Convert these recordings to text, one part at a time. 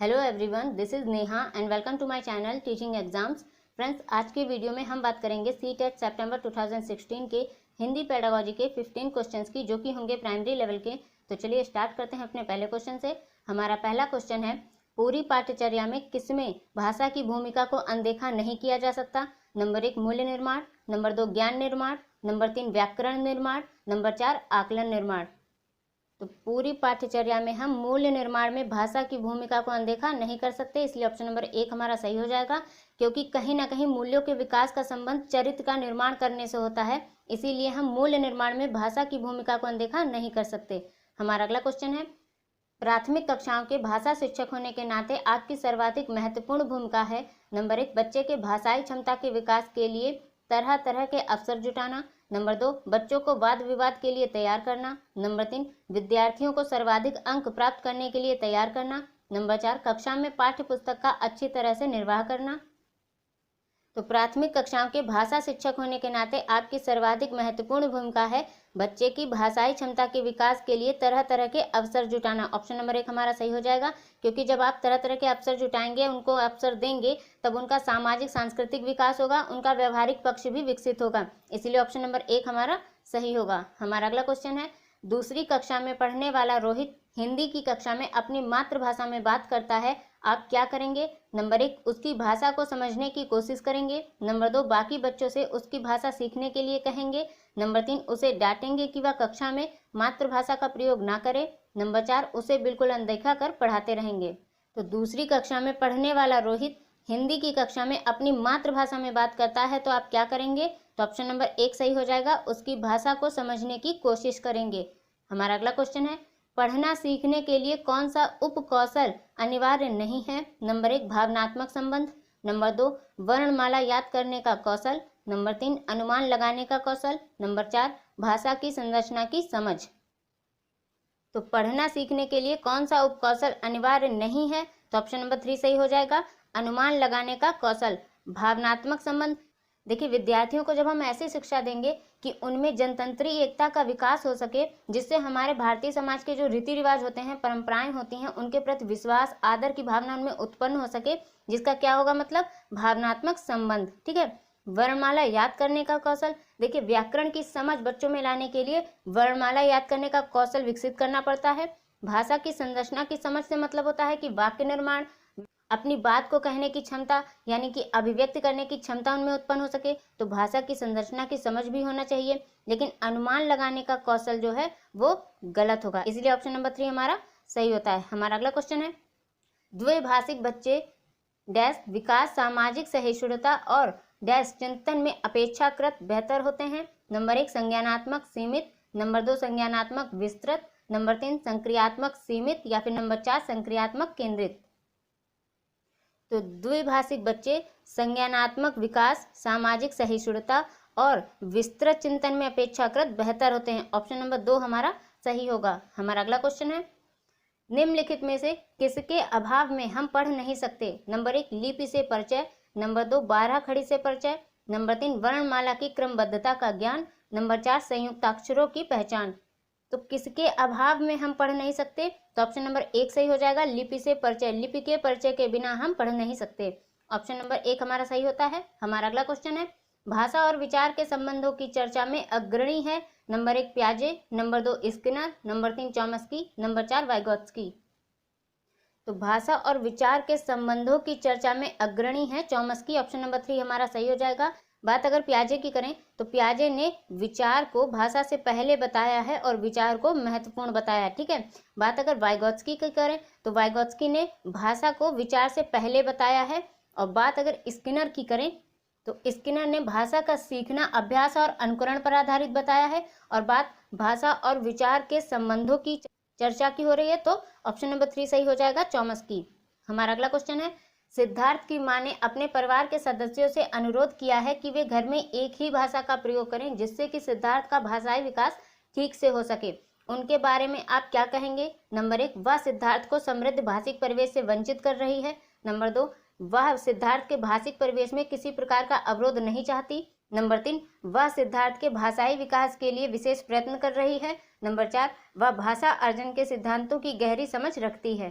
Hello everyone, this is Neha and welcome to my channel teaching exams. Friends, आज की video में हम बात करेंगे सीटेट सितंबर 2016 के हिंदी पेडागोजी के 15 क्वेश्चंस की, जो कि होंगे प्राइमरी लेवल के। तो चलिए स्टार्ट करते हैं अपने पहले क्वेश्चन से। हमारा पहला क्वेश्चन है, पूरी पाठ्यचर्या में किसमें भाषा की भूमिका को अनदेखा नहीं किया जा सकता? नंबर 1 मूल्य निर्माण, नंबर 2 ज्ञान निर्माण, नंबर 3 व्याकरण निर्माण, नंबर 4 आकलन निर्माण। तो पूरी पाठ्यचर्या में हम मूल्य निर्माण में भाषा की भूमिका को अनदेखा नहीं कर सकते, इसलिए ऑप्शन नंबर 1 हमारा सही हो जाएगा। क्योंकि कहीं ना कहीं मूल्यों के विकास का संबंध चरित्र का निर्माण करने से होता है, इसीलिए हम मूल्य निर्माण में भाषा की भूमिका को अनदेखा नहीं कर सकते। हमारा अगला क्वेश्चन है, प्राथमिक कक्षाओं के भाषा शिक्षक होने के नाते आपकी सर्वाधिक महत्वपूर्ण भूमिका है। नंबर 1 बच्चे के भाषाई क्षमता के विकास के लिए तरह तरह के अवसर जुटाना। नंबर 2 बच्चों को वाद विवाद के लिए तैयार करना। नंबर 3 विद्यार्थियों को सर्वाधिक अंक प्राप्त करने के लिए तैयार करना। नंबर 4 कक्षा में पाठ्य पुस्तक का अच्छी तरह से निर्वाह करना। तो प्राथमिक कक्षाओं के भाषा शिक्षक होने के नाते आपकी सर्वाधिक महत्वपूर्ण भूमिका है बच्चे की भाषाई क्षमता के विकास के लिए तरह तरह के अवसर जुटाना। ऑप्शन नंबर 1 हमारा सही हो जाएगा, क्योंकि जब आप तरह तरह के अवसर जुटाएंगे, उनको अवसर देंगे, तब उनका सामाजिक सांस्कृतिक विकास होगा, उनका व्यवहारिक पक्ष भी विकसित होगा। इसीलिए ऑप्शन नंबर 1 हमारा सही होगा। हमारा अगला क्वेश्चन है, दूसरी कक्षा में पढ़ने वाला रोहित हिंदी की कक्षा में अपनी मातृभाषा में बात करता है, आप क्या करेंगे? नंबर 1 उसकी भाषा को समझने की कोशिश करेंगे। नंबर 2 बाकी बच्चों से उसकी भाषा सीखने के लिए कहेंगे। नंबर 3 उसे डांटेंगे कि वह कक्षा में मातृभाषा का प्रयोग ना करे। नंबर 4 उसे बिल्कुल अनदेखा कर पढ़ाते रहेंगे। तो दूसरी कक्षा में पढ़ने वाला रोहित हिंदी की कक्षा में अपनी मातृभाषा में बात करता है, तो आप क्या करेंगे? तो ऑप्शन नंबर 1 सही हो जाएगा, उसकी भाषा को समझने की कोशिश करेंगे। हमारा अगला क्वेश्चन है, पढ़ना सीखने के लिए कौन सा उपकौशल अनिवार्य नहीं है? नंबर 1 भावनात्मक संबंध। नंबर 2 वर्णमाला याद करने का कौशल। नंबर 3 अनुमान लगाने का कौशल। नंबर 4 भाषा की संरचना की समझ। तो पढ़ना सीखने के लिए कौन सा उपकौशल अनिवार्य नहीं है? तो ऑप्शन नंबर 3 सही हो जाएगा, अनुमान लगाने का कौशल। भावनात्मक संबंध, देखिए विद्यार्थियों को जब हम ऐसी शिक्षा देंगे कि उनमें जनतंत्री एकता का विकास हो सके, जिससे हमारे भारतीय समाज के जो रीति रिवाज होते हैं, परंपराएं होती हैं, उनके प्रति विश्वास आदर की भावना उनमें उत्पन्न हो सके, जिसका क्या होगा मतलब भावनात्मक संबंध। ठीक है। वर्णमाला याद करने का कौशल, देखिए व्याकरण की समझ बच्चों में लाने के लिए वर्णमाला याद करने का कौशल विकसित करना पड़ता है। भाषा की संरचना की समझ से मतलब होता है कि वाक्य निर्माण, अपनी बात को कहने की क्षमता, यानी कि अभिव्यक्त करने की क्षमता उनमें उत्पन्न हो सके, तो भाषा की संरचना की समझ भी होना चाहिए। लेकिन अनुमान लगाने का कौशल जो है वो गलत होगा, इसलिए ऑप्शन नंबर 3 हमारा सही होता है। हमारा अगला क्वेश्चन है, द्विभाषिक बच्चे डैश विकास सामाजिक सहिष्णुता और डैश चिंतन में अपेक्षाकृत बेहतर होते हैं। नंबर 1 संज्ञानात्मक सीमित, नंबर 2 संज्ञानात्मक विस्तृत, नंबर 3 संक्रियात्मक सीमित, या फिर नंबर 4 संक्रियात्मक केंद्रित। तो द्विभाषिक बच्चे संज्ञानात्मक विकास, सामाजिक सहिष्णुता और विस्तृत चिंतन में अपेक्षाकृत बेहतर होते हैं। ऑप्शन नंबर 2 हमारा सही होगा। हमारा अगला क्वेश्चन है, निम्नलिखित में से किसके अभाव में हम पढ़ नहीं सकते? नंबर 1 लिपि से परिचय, नंबर 2 बारह खड़ी से परिचय, नंबर 3 वर्णमाला की क्रमबद्धता का ज्ञान, नंबर 4 संयुक्ताक्षरों की पहचान। तो किसके अभाव में हम पढ़ नहीं सकते? तो ऑप्शन नंबर 1 सही हो जाएगा, लिपि से परिचय। लिपि के परिचय के बिना हम पढ़ नहीं सकते। ऑप्शन नंबर 1 हमारा सही होता है। हमारा अगला क्वेश्चन है, भाषा और विचार के संबंधों की चर्चा में अग्रणी है। नंबर 1 प्याजे, number 2 Skinner, number 3 Chomsky, number 4 Vygotsky. तो भाषा और विचार के संबंधों की चर्चा में अग्रणी है चॉम्स्की। ऑप्शन नंबर 3 हमारा सही हो जाएगा। बात अगर पियाजे की करें, तो पियाजे ने विचार को भाषा से पहले बताया है और विचार को महत्वपूर्ण बताया है। ठीक है। बात अगर वाइगोत्स्की की करें, तो वाइगोत्स्की ने भाषा को विचार से पहले बताया है। और बात अगर स्किनर की करें, तो स्किनर ने भाषा का सीखना अभ्यास और अनुकरण पर आधारित बताया है। और बात भाषा और विचार के संबंधों की चर्चा की हो रही है, तो ऑप्शन नंबर 3 सही हो जाएगा, चॉम्स्की। हमारा अगला क्वेश्चन है, सिद्धार्थ की मां ने अपने परिवार के सदस्यों से अनुरोध किया है कि वे घर में एक ही भाषा का प्रयोग करें, जिससे कि सिद्धार्थ का भाषाई विकास ठीक से हो सके। उनके बारे में आप क्या कहेंगे? नंबर 1 वह सिद्धार्थ को समृद्ध भाषिक परिवेश से वंचित कर रही है। नंबर 2 वह सिद्धार्थ के भाषिक परिवेश में किसी प्रकार का अवरोध नहीं चाहती। नंबर 3 वह सिद्धार्थ के भाषाई विकास के लिए विशेष प्रयत्न कर रही है। नंबर 4 वह भाषा अर्जन के सिद्धांतों की गहरी समझ रखती है।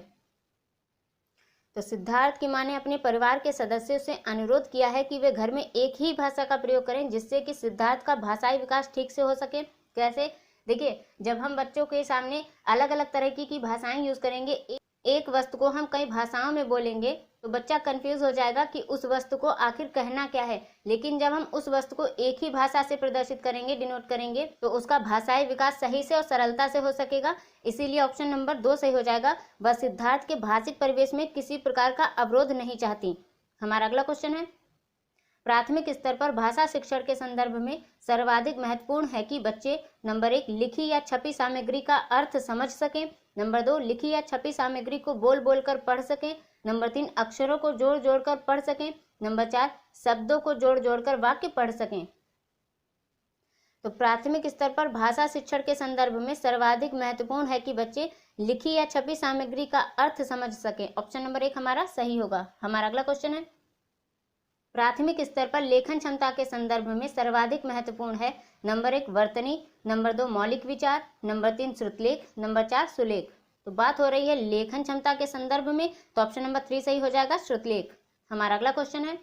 तो सिद्धार्थ की मां ने अपने परिवार के सदस्यों से अनुरोध किया है कि वे घर में एक ही भाषा का प्रयोग करें, जिससे कि सिद्धार्थ का भाषाई विकास ठीक से हो सके। कैसे? देखिए, जब हम बच्चों के सामने अलग अलग तरह की भाषाएं यूज करेंगे, एक वस्तु को हम कई भाषाओं में बोलेंगे, तो बच्चा कंफ्यूज हो जाएगा कि उस वस्तु को आखिर कहना क्या है। लेकिन जब हम उस वस्तु को एक ही भाषा से प्रदर्शित करेंगे, डिनोट करेंगे, तो उसका भाषाई विकास सही से और सरलता से हो सकेगा। इसीलिए ऑप्शन नंबर 2 सही हो जाएगा। वह सिद्धार्थ के भाषिक परिवेश में किसी प्रकार का अवरोध नहीं चाहती। हमारा अगला क्वेश्चन है, प्राथमिक स्तर पर भाषा शिक्षण के संदर्भ में सर्वाधिक महत्वपूर्ण है कि बच्चे नंबर 1 लिखी या छपी सामग्री का अर्थ समझ सकें, नंबर 2 लिखी या छपी सामग्री को बोल बोल कर पढ़ सकें, नंबर 3 अक्षरों को जोड़ जोड़ कर पढ़ सकें, नंबर 4 शब्दों को जोड़ जोड़ कर वाक्य पढ़ सकें। तो प्राथमिक स्तर पर भाषा शिक्षण के संदर्भ में सर्वाधिक महत्वपूर्ण है कि बच्चे लिखी या छपी सामग्री का अर्थ समझ सकें। ऑप्शन नंबर 1 हमारा सही होगा। हमारा अगला क्वेश्चन है, प्राथमिक स्तर पर लेखन क्षमता के संदर्भ में सर्वाधिक महत्वपूर्ण है नंबर 1 वर्तनी, नंबर 2 मौलिक विचार, नंबर 3 श्रुतलेख, नंबर 4 सुलेख। तो बात हो रही है लेखन क्षमता के संदर्भ में, तो ऑप्शन नंबर 3 सही हो जाएगा, श्रुतलेख। हमारा अगला क्वेश्चन है,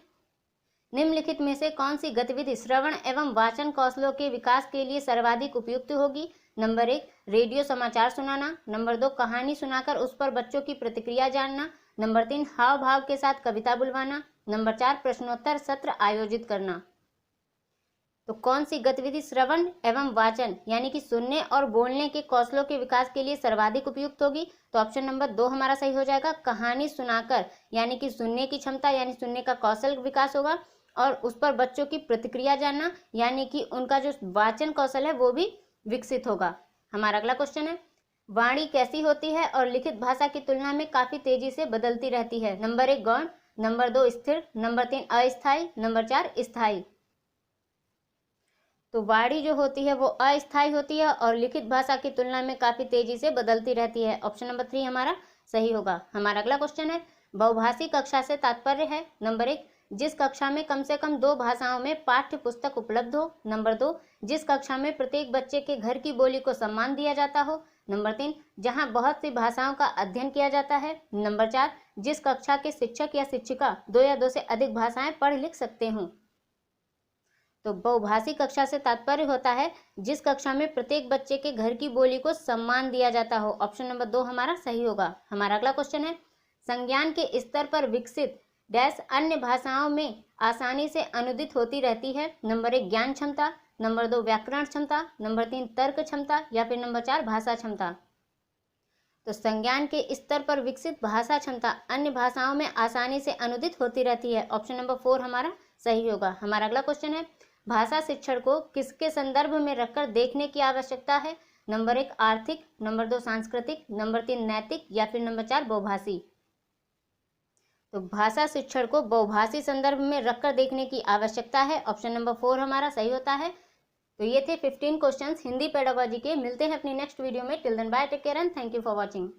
निम्नलिखित में से कौन सी गतिविधि श्रवण एवं वाचन कौशलों के विकास के लिए सर्वाधिक उपयुक्त होगी? नंबर 1 रेडियो समाचार सुनाना, नंबर 2 कहानी सुनाकर उस पर बच्चों की प्रतिक्रिया जानना, नंबर 3 हाव भाव के साथ कविता बुलवाना, नंबर 4 प्रश्नोत्तर सत्र आयोजित करना। तो कौन सी गतिविधि श्रवण एवं वाचन यानी कि सुनने और बोलने के कौशलों के विकास के लिए सर्वाधिक उपयुक्त होगी? तो ऑप्शन नंबर 2 हमारा सही हो जाएगा, कहानी सुनाकर, यानी कि सुनने की क्षमता यानी सुनने का कौशल विकास होगा, और उस पर बच्चों की प्रतिक्रिया जानना यानी कि उनका जो वाचन कौशल है वो भी विकसित होगा। हमारा अगला क्वेश्चन है, वाणी कैसी होती है और लिखित भाषा की तुलना में काफी तेजी से बदलती रहती है? नंबर 1 गौण, नंबर 2 स्थिर, नंबर 3 अस्थायी, नंबर 4 स्थायी। तो वाणी जो होती है वो अस्थायी होती है और लिखित भाषा की तुलना में काफी तेजी से बदलती रहती है। ऑप्शन नंबर 3 हमारा सही होगा। हमारा अगला क्वेश्चन है, बहुभाषी कक्षा से तात्पर्य है नंबर 1 जिस कक्षा में कम से कम 2 भाषाओं में पाठ्य पुस्तक उपलब्ध हो, नंबर 2 जिस कक्षा में प्रत्येक बच्चे के घर की बोली को सम्मान दिया जाता हो, नंबर 3 जहां बहुत सी भाषाओं का अध्ययन किया जाता है, नंबर 4 जिस कक्षा के शिक्षक या शिक्षिका 2 या 2 से अधिक भाषाएं पढ़ लिख सकते हों। तो बहुभाषी कक्षा से तात्पर्य होता है जिस कक्षा में प्रत्येक बच्चे के घर की बोली को सम्मान दिया जाता हो। ऑप्शन नंबर 2 हमारा सही होगा। हमारा अगला क्वेश्चन है, संज्ञान के स्तर पर विकसित डैश अन्य भाषाओं में आसानी से अनुदित होती रहती है? नंबर 1 ज्ञान क्षमता, नंबर 2 व्याकरण क्षमता, नंबर 3 तर्क क्षमता या फिर नंबर 4 भाषा क्षमता। तो संज्ञान के स्तर पर विकसित भाषा क्षमता अन्य भाषाओं में आसानी से अनुदित होती रहती है। ऑप्शन नंबर 4 हमारा सही होगा। हमारा अगला क्वेश्चन है, भाषा शिक्षण को किसके संदर्भ में रखकर देखने की आवश्यकता है? नंबर 1 आर्थिक, नंबर 2 सांस्कृतिक, नंबर 3 नैतिक या फिर नंबर 4 बहुभाषी। तो भाषा शिक्षण को बहुभाषी संदर्भ में रखकर देखने की आवश्यकता है। ऑप्शन नंबर 4 हमारा सही होता है। तो ये थे 15 क्वेश्चंस हिंदी पेडागोजी के। मिलते हैं अपनी नेक्स्ट वीडियो में। Till then bye, take care and thank you for watching.